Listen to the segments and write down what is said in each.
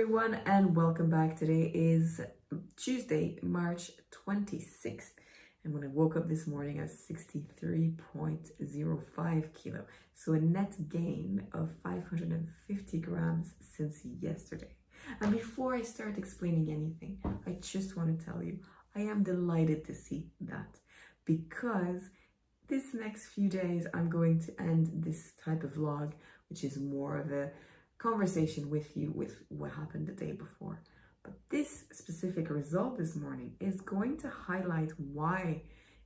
everyone, and welcome back. Today is Tuesday, March 26th, and when I woke up this morning, I was 63.05 kilo, so a net gain of 550 grams since yesterday. And before I start explaining anything, I just want to tell you I am delighted to see that, because this next few days I'm going to end this type of vlog, which is more of a conversation with you with what happened the day before. But this specific result this morning is going to highlight why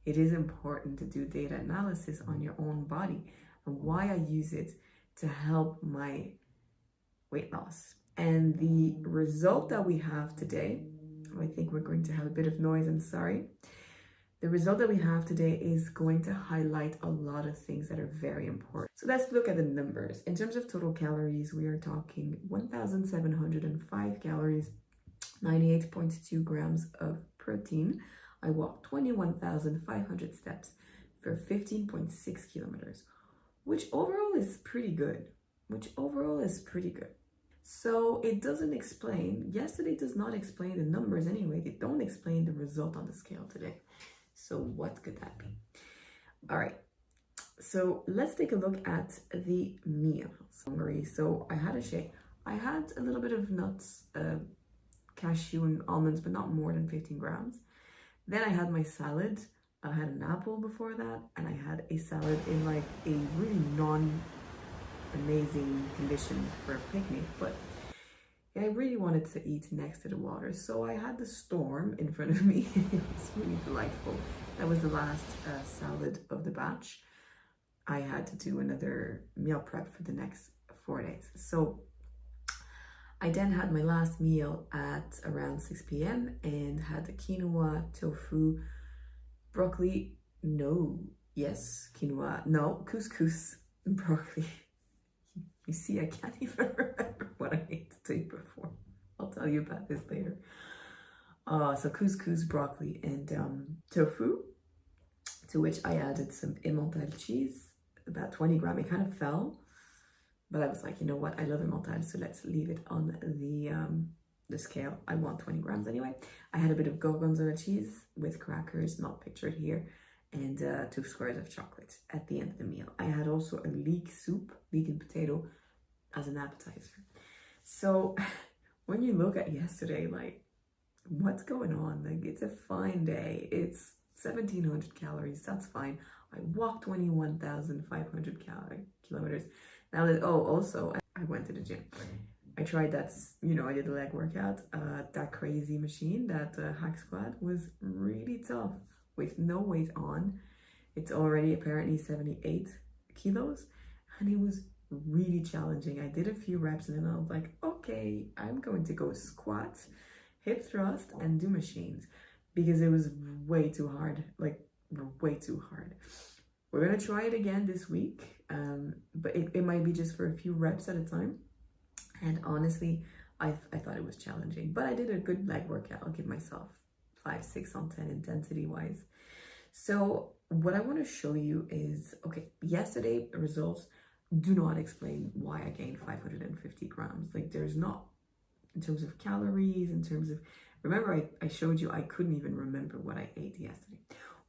it is important to do data analysis on your own body and why I use it to help my weight loss. And the result that we have today, I think we're going to have a bit of noise, I'm sorry. The result that we have today is going to highlight a lot of things that are very important. So let's look at the numbers. In terms of total calories, we are talking 1,705 calories, 98.2 grams of protein. I walked 21,500 steps for 15.6 kilometers, which overall is pretty good. So it doesn't explain, yesterday does not explain the numbers anyway. They don't explain the result on the scale today. So what could that be? All right, so let's take a look at the meals. So I had a shake. I had a little bit of nuts, cashew and almonds, but not more than 15 grams. Then I had my salad. I had an apple before that, and I had a salad in like a really non-amazing condition for a picnic, but I really wanted to eat next to the water, so I had the storm in front of me. It was really delightful. That was the last salad of the batch. I had to do another meal prep for the next 4 days. So I then had my last meal at around 6 p.m. and had the quinoa, tofu, broccoli, couscous, broccoli. You see, I can't even remember what I ate the day before. I'll tell you about this later. So couscous, broccoli, and tofu, to which I added some Emmental cheese, about 20 grams. It kind of fell, but I was like, you know what? I love Emmental, so let's leave it on the scale. I want 20 grams anyway. I had a bit of gorgonzola cheese with crackers, not pictured here, and 2 squares of chocolate at the end of the meal. I had also a leek soup, leek and potato, as an appetizer. So when you look at yesterday, like, what's going on? Like, it's a fine day. It's 1,700 calories. That's fine. I walked 21,500 kilometers. Now that, also I went to the gym. I tried that, I did a leg workout. That crazy machine, that hack squat, was really tough with no weight on. It's already apparently 78 kilos, and it was really challenging. I did a few reps and then I was like, okay, I'm going to go squat, hip thrust, and do machines, because it was way too hard, way too hard. We're gonna try it again this week, but it might be just for a few reps at a time. And honestly, I thought it was challenging, but I did a good leg workout. I'll give myself 5, 6 on 10 intensity wise. So what I want to show you is, okay, yesterday results do not explain why I gained 550 grams. Like, there's not, in terms of calories, in terms of, remember I showed you I couldn't even remember what I ate yesterday.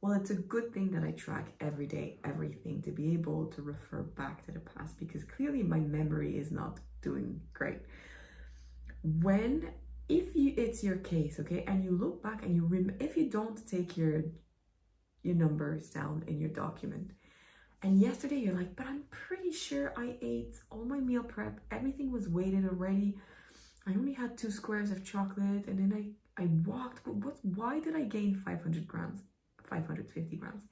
Well, it's a good thing that I track every day, everything, to be able to refer back to the past, because clearly my memory is not doing great. If it's your case, okay, and you look back and if you don't take your numbers down in your document, and yesterday you're like, but I'm pretty sure I ate all my meal prep, everything was weighted already, I only had 2 squares of chocolate, and then I walked, why did I gain 550 grams?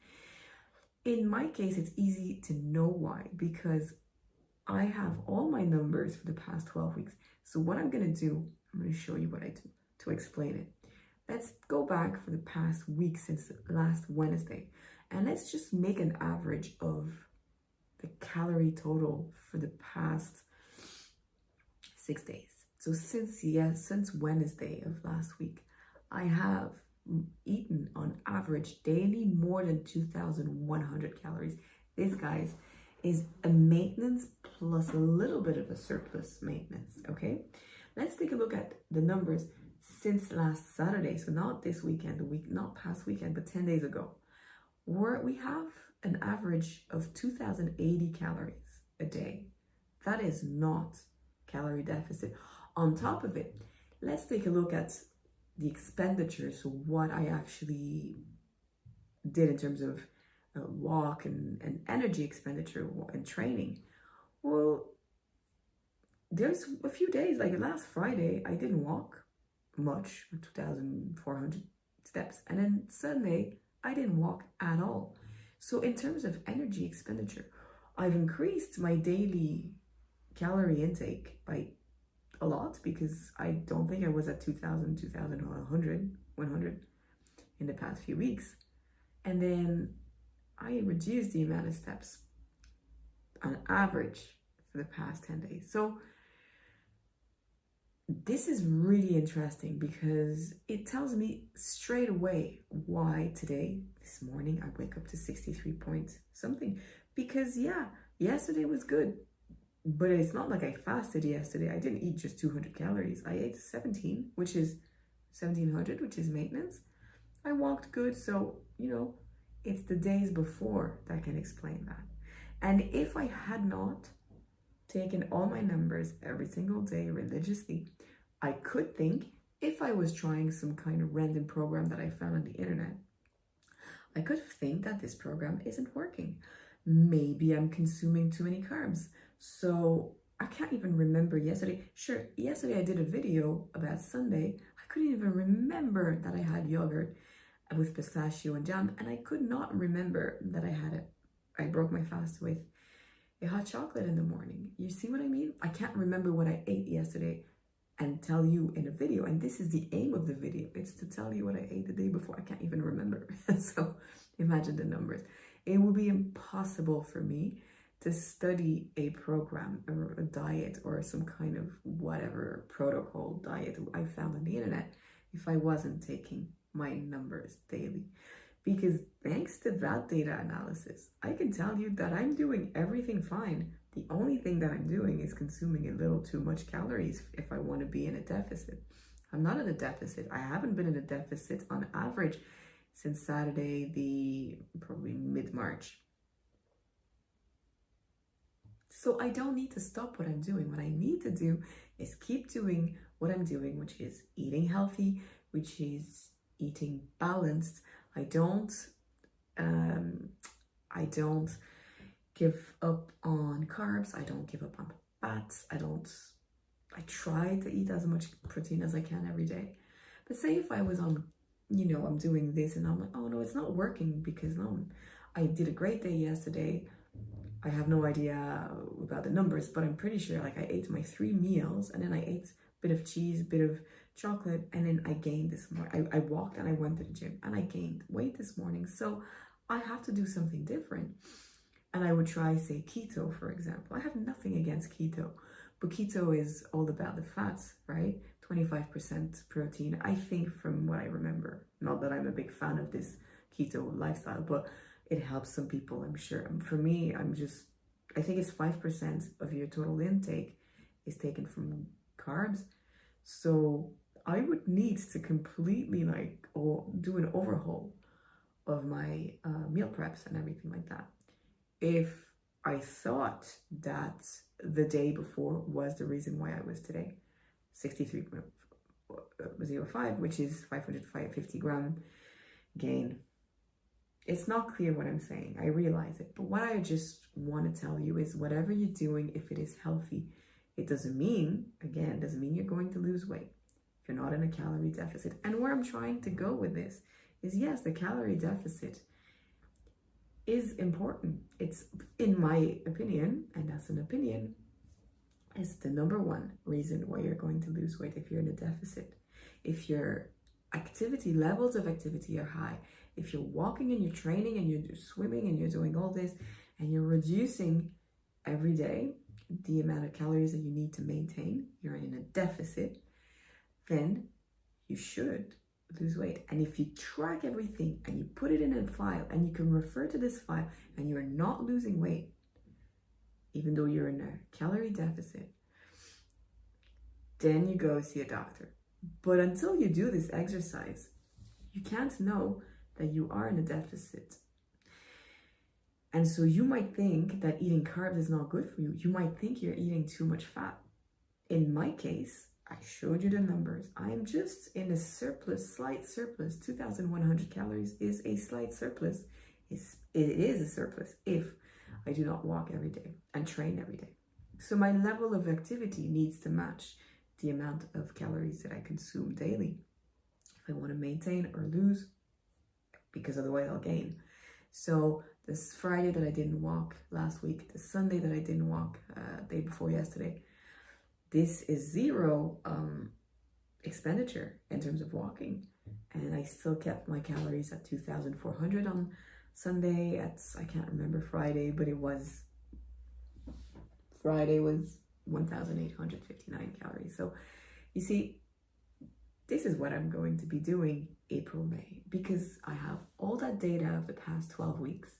In my case, it's easy to know why, because I have all my numbers for the past 12 weeks. So what I'm going to do, I'm going to show you what I do to explain it. Let's go back for the past week since last Wednesday, and let's just make an average of the calorie total for the past 6 days. So since Wednesday of last week, I have eaten on average daily more than 2,100 calories. This, guys, is a maintenance plus a little bit of a surplus maintenance, okay? let's take a look at the numbers since last Saturday. So not this weekend, not past weekend, but 10 days ago. Where we have an average of 2,080 calories a day. That is not calorie deficit. On top of it, let's take a look at the expenditure. So what I actually did in terms of walk and energy expenditure and training. Well, there's a few days, like last Friday, I didn't walk much, 2,400 steps. And then Sunday, I didn't walk at all. So in terms of energy expenditure, I've increased my daily calorie intake by a lot, because I don't think I was at 2,000, 100 in the past few weeks. And then I reduced the amount of steps on average for the past 10 days. So this is really interesting, because it tells me straight away why today, this morning, I wake up to 63 point something. Because yeah, yesterday was good, but it's not like I fasted yesterday. I didn't eat just 200 calories. I ate 17, which is 1,700, which is maintenance. I walked good. So, it's the days before that can explain that. And if I had not taken all my numbers every single day religiously, I could think, if I was trying some kind of random program that I found on the internet, I could think that this program isn't working. Maybe I'm consuming too many carbs. So I can't even remember yesterday. Sure, yesterday I did a video about Sunday. I couldn't even remember that I had yogurt with pistachio and jam, and I could not remember that I broke my fast with a hot chocolate in the morning. You see what I mean? I can't remember what I ate yesterday and tell you in a video. And this is the aim of the video. It's to tell you what I ate the day before. I can't even remember. So imagine the numbers. It would be impossible for me to study a program or a diet or some kind of whatever protocol diet I found on the internet if I wasn't taking my numbers daily. Because thanks to that data analysis, I can tell you that I'm doing everything fine. The only thing that I'm doing is consuming a little too much calories if I want to be in a deficit. I'm not in a deficit. I haven't been in a deficit on average since Saturday, probably mid-March. So I don't need to stop what I'm doing. What I need to do is keep doing what I'm doing, which is eating healthy, which is eating balanced. I don't give up on carbs. I don't give up on fats. I try to eat as much protein as I can every day. But say if I was on, I'm doing this and I'm like, oh no, it's not working, because no, I did a great day yesterday. I have no idea about the numbers, but I'm pretty sure I ate my 3 meals, and then I ate a bit of cheese, a bit of chocolate, and then I gained this morning. I walked and I went to the gym and I gained weight this morning. So I have to do something different. And I would try, say, keto, for example. I have nothing against keto, but keto is all about the fats, right? 25% protein, I think, from what I remember. Not that I'm a big fan of this keto lifestyle, but it helps some people, I'm sure. For me, I think it's 5% of your total intake is taken from carbs. So I would need to completely do an overhaul of my meal preps and everything like that. If I thought that the day before was the reason why I was today 63.05, which is 550 gram gain. It's not clear what I'm saying. I realize it. But what I just want to tell you is whatever you're doing, if it is healthy, it doesn't mean you're going to lose weight if you're not in a calorie deficit. And where I'm trying to go with this is, yes, the calorie deficit is important. It's, in my opinion, and that's an opinion, it's the number one reason why you're going to lose weight if you're in a deficit. If your levels of activity are high, if you're walking and you're training and you're swimming and you're doing all this and you're reducing every day the amount of calories that you need to maintain, you're in a deficit, then you should lose weight. And if you track everything and you put it in a file and you can refer to this file and you're not losing weight, even though you're in a calorie deficit, then you go see a doctor. But until you do this exercise, you can't know that you are in a deficit. And so you might think that eating carbs is not good for you. You might think you're eating too much fat. In my case, I showed you the numbers. I'm just in a surplus, slight surplus. 2,100 calories is a slight surplus. It is a surplus if I do not walk every day and train every day. So my level of activity needs to match the amount of calories that I consume daily if I want to maintain or lose, because otherwise I'll gain. So this Friday that I didn't walk last week, the Sunday that I didn't walk day before yesterday, this is zero expenditure in terms of walking. And I still kept my calories at 2,400 on Sunday. I can't remember Friday, but Friday was 1,859 calories. So you see, this is what I'm going to be doing April, May, because I have all that data of the past 12 weeks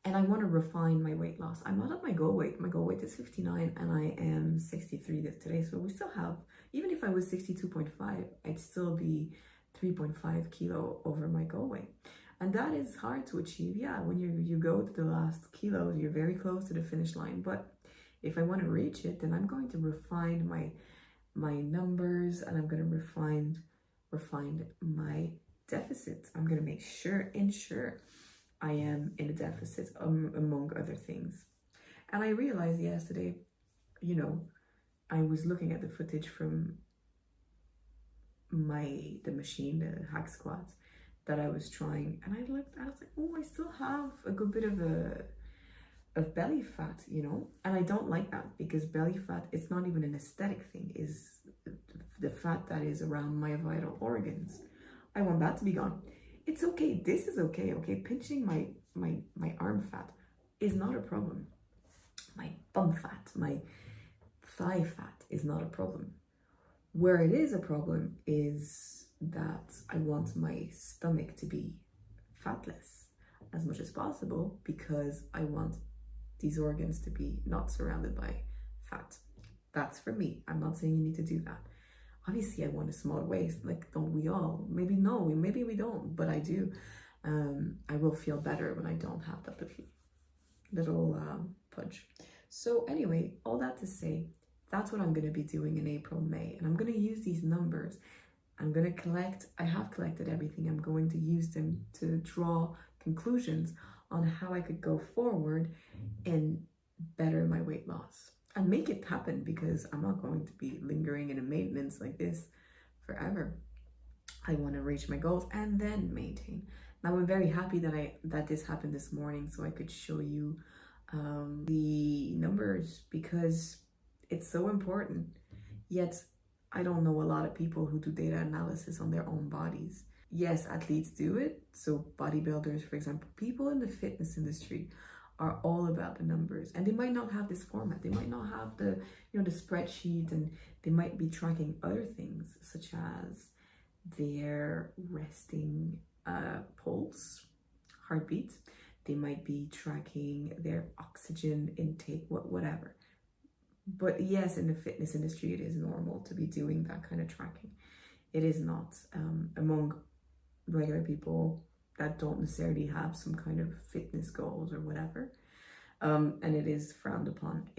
and I want to refine my weight loss. I'm not at my goal weight. My goal weight is 59 and I am 63 today. So we still have, even if I was 62.5, I'd still be 3.5 kilo over my goal weight. And that is hard to achieve. Yeah, when you go to the last kilos, you're very close to the finish line. But if I want to reach it, then I'm going to refine my numbers and I'm going to refine my deficit. I'm going to ensure I am in a deficit among other things. And I realized yesterday, I was looking at the footage from the machine, the hack squats that I was trying, and I was like, oh, I still have a good bit of belly fat, and I don't like that, because belly fat, it's not even an aesthetic thing, is the fat that is around my vital organs. I want that to be gone. It's okay, this is okay, pinching my arm fat is not a problem. My bum fat, my thigh fat is not a problem. Where it is a problem is that I want my stomach to be fatless as much as possible, because I want these organs to be not surrounded by fat. That's for me. I'm not saying you need to do that. Obviously, I want a smaller waist, like, don't we all? Maybe we don't, but I do. I will feel better when I don't have that little pudge. So anyway, all that to say, that's what I'm going to be doing in April, May, and I'm going to use these numbers. I have collected everything. I'm going to use them to draw conclusions on how I could go forward and better my weight loss and make it happen, because I'm not going to be lingering in a maintenance like this forever. I want to reach my goals and then maintain. Now I'm very happy that this happened this morning, so I could show you the numbers, because it's so important. Yet I don't know a lot of people who do data analysis on their own bodies. Yes, athletes do it. So bodybuilders, for example, people in the fitness industry are all about the numbers, and they might not have this format. They might not have the spreadsheet, and they might be tracking other things such as their resting pulse, heartbeat. They might be tracking their oxygen intake, whatever. But yes, in the fitness industry, it is normal to be doing that kind of tracking. It is not among regular people that don't necessarily have some kind of fitness goals or whatever. And it is frowned upon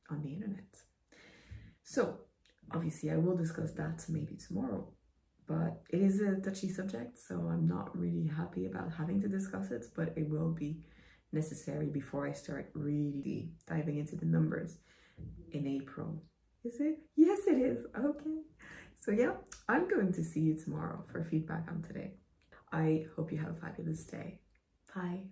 on the internet. So obviously I will discuss that maybe tomorrow, but it is a touchy subject, so I'm not really happy about having to discuss it, but it will be necessary before I start really diving into the numbers in April. Is it? Yes, it is. Okay. So yeah, I'm going to see you tomorrow for feedback on today. I hope you have a fabulous day. Bye.